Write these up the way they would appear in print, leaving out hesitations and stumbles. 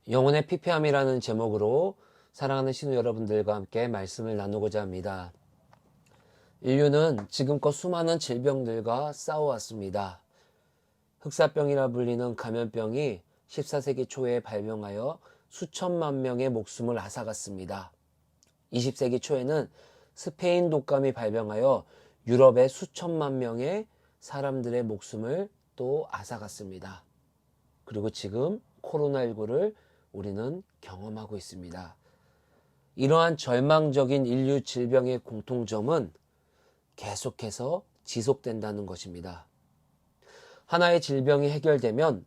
영혼의 피폐함이라는 제목으로 사랑하는 신우 여러분들과 함께 말씀을 나누고자 합니다. 인류는 지금껏 수많은 질병들과 싸워왔습니다. 흑사병이라 불리는 감염병이 14세기 초에 발병하여 수천만 명의 목숨을 앗아갔습니다. 20세기 초에는 스페인 독감이 발병하여 유럽의 수천만 명의 사람들의 목숨을 또 앗아갔습니다. 그리고 지금 코로나19를 우리는 경험하고 있습니다. 이러한 절망적인 인류 질병의 공통점은 계속해서 지속된다는 것입니다. 하나의 질병이 해결되면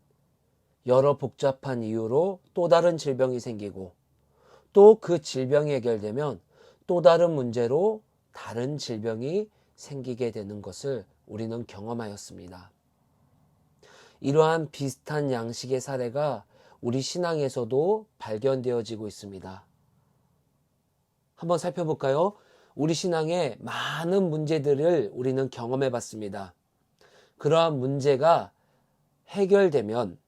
여러 복잡한 이유로 또 다른 질병이 생기고 또 그 질병이 해결되면 또 다른 문제로 다른 질병이 생기게 되는 것을 우리는 경험하였습니다. 이러한 비슷한 양식의 사례가 우리 신앙에서도 발견되어지고 있습니다. 한번 살펴볼까요? 우리 신앙의 많은 문제들을 우리는 경험해 봤습니다. 그러한 문제가 해결되면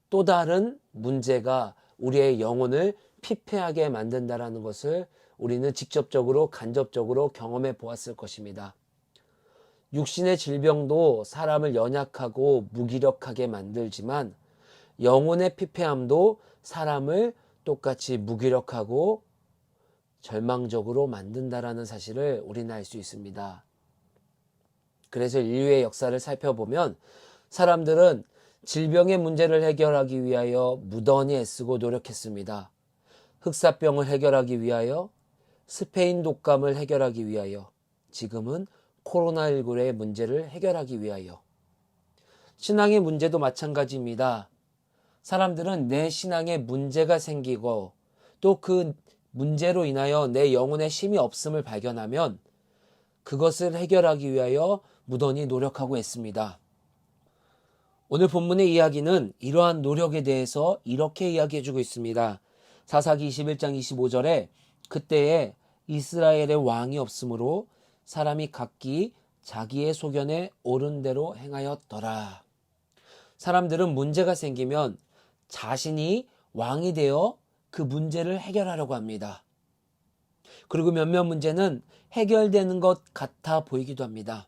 또 다른 문제가 우리의 영혼을 피폐하게 만든다는 것을 우리는 직접적으로 간접적으로 경험해 보았을 것입니다. 육신의 질병도 사람을 연약하고 무기력하게 만들지만 영혼의 피폐함도 사람을 똑같이 무기력하고 절망적으로 만든다라는 사실을 우리는 알 수 있습니다. 그래서 인류의 역사를 살펴보면 사람들은 질병의 문제를 해결하기 위하여 무던히 애쓰고 노력했습니다. 흑사병을 해결하기 위하여, 스페인 독감을 해결하기 위하여, 지금은 코로나19의 문제를 해결하기 위하여. 신앙의 문제도 마찬가지입니다. 사람들은 내 신앙에 문제가 생기고 또 그 문제로 인하여 내 영혼에 힘이 없음을 발견하면 그것을 해결하기 위하여 무던히 노력하고 있습니다. 오늘 본문의 이야기는 이러한 노력에 대해서 이렇게 이야기해주고 있습니다. 사사기 21장 25절에 그때에 이스라엘의 왕이 없으므로 사람이 각기 자기의 소견에 옳은 대로 행하였더라. 사람들은 문제가 생기면 자신이 왕이 되어 그 문제를 해결하려고 합니다. 그리고 몇몇 문제는 해결되는 것 같아 보이기도 합니다.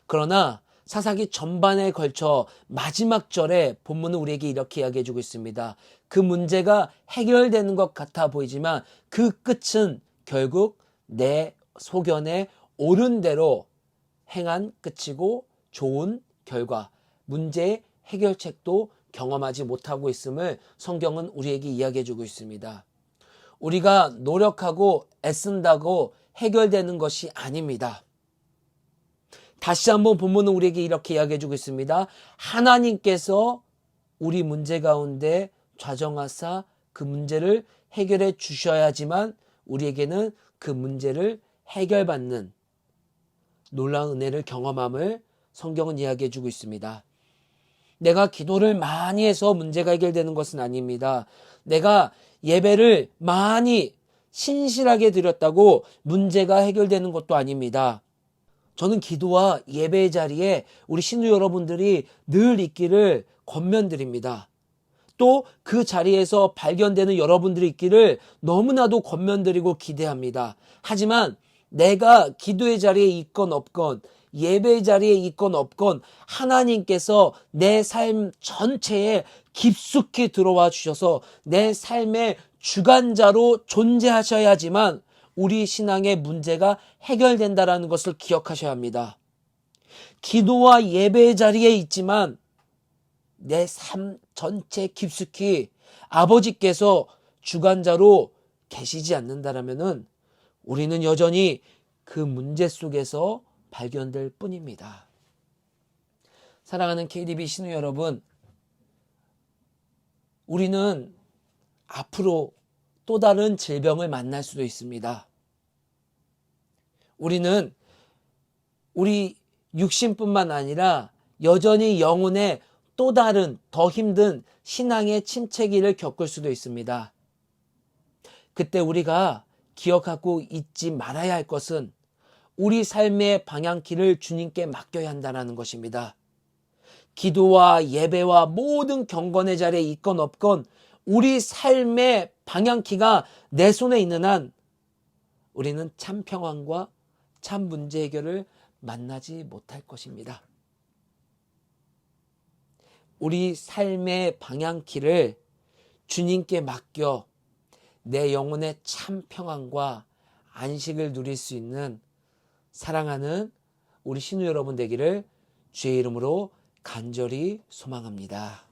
그러나 사사기 전반에 걸쳐 마지막 절에 본문은 우리에게 이렇게 이야기해주고 있습니다. 그 문제가 해결되는 것 같아 보이지만 그 끝은 결국 내 소견에 옳은 대로 행한 끝이고 좋은 결과, 문제의 해결책도 경험하지 못하고 있음을 성경은 우리에게 이야기해주고 있습니다. 우리가 노력하고 애쓴다고 해결되는 것이 아닙니다. 다시 한번 본문은 우리에게 이렇게 이야기해주고 있습니다. 하나님께서 우리 문제 가운데 좌정하사 그 문제를 해결해 주셔야지만 우리에게는 그 문제를 해결받는 놀라운 은혜를 경험함을 성경은 이야기해주고 있습니다. 내가 기도를 많이 해서 문제가 해결되는 것은 아닙니다. 내가 예배를 많이 신실하게 드렸다고 문제가 해결되는 것도 아닙니다. 저는 기도와 예배의 자리에 우리 신우 여러분들이 늘 있기를 권면드립니다. 또 그 자리에서 발견되는 여러분들이 있기를 너무나도 권면드리고 기대합니다. 하지만 내가 기도의 자리에 있건 없건 예배의 자리에 있건 없건 하나님께서 내 삶 전체에 깊숙이 들어와 주셔서 내 삶의 주관자로 존재하셔야지만 우리 신앙의 문제가 해결된다는 것을 기억하셔야 합니다. 기도와 예배의 자리에 있지만 내 삶 전체 깊숙이 아버지께서 주관자로 계시지 않는다면 우리는 여전히 그 문제 속에서 발견될 뿐입니다. 사랑하는 KDB 신우 여러분, 우리는 앞으로 또 다른 질병을 만날 수도 있습니다. 우리는 우리 육신뿐만 아니라 여전히 영혼의 또 다른 더 힘든 신앙의 침체기를 겪을 수도 있습니다. 그때 우리가 기억하고 잊지 말아야 할 것은 우리 삶의 방향키를 주님께 맡겨야 한다는 것입니다. 기도와 예배와 모든 경건의 자리에 있건 없건 우리 삶의 방향키가 내 손에 있는 한 우리는 참 평안과 참 문제 해결을 만나지 못할 것입니다. 우리 삶의 방향키를 주님께 맡겨 내 영혼의 참 평안과 안식을 누릴 수 있는 사랑하는 우리 신우 여러분 되기를 주의 이름으로 간절히 소망합니다.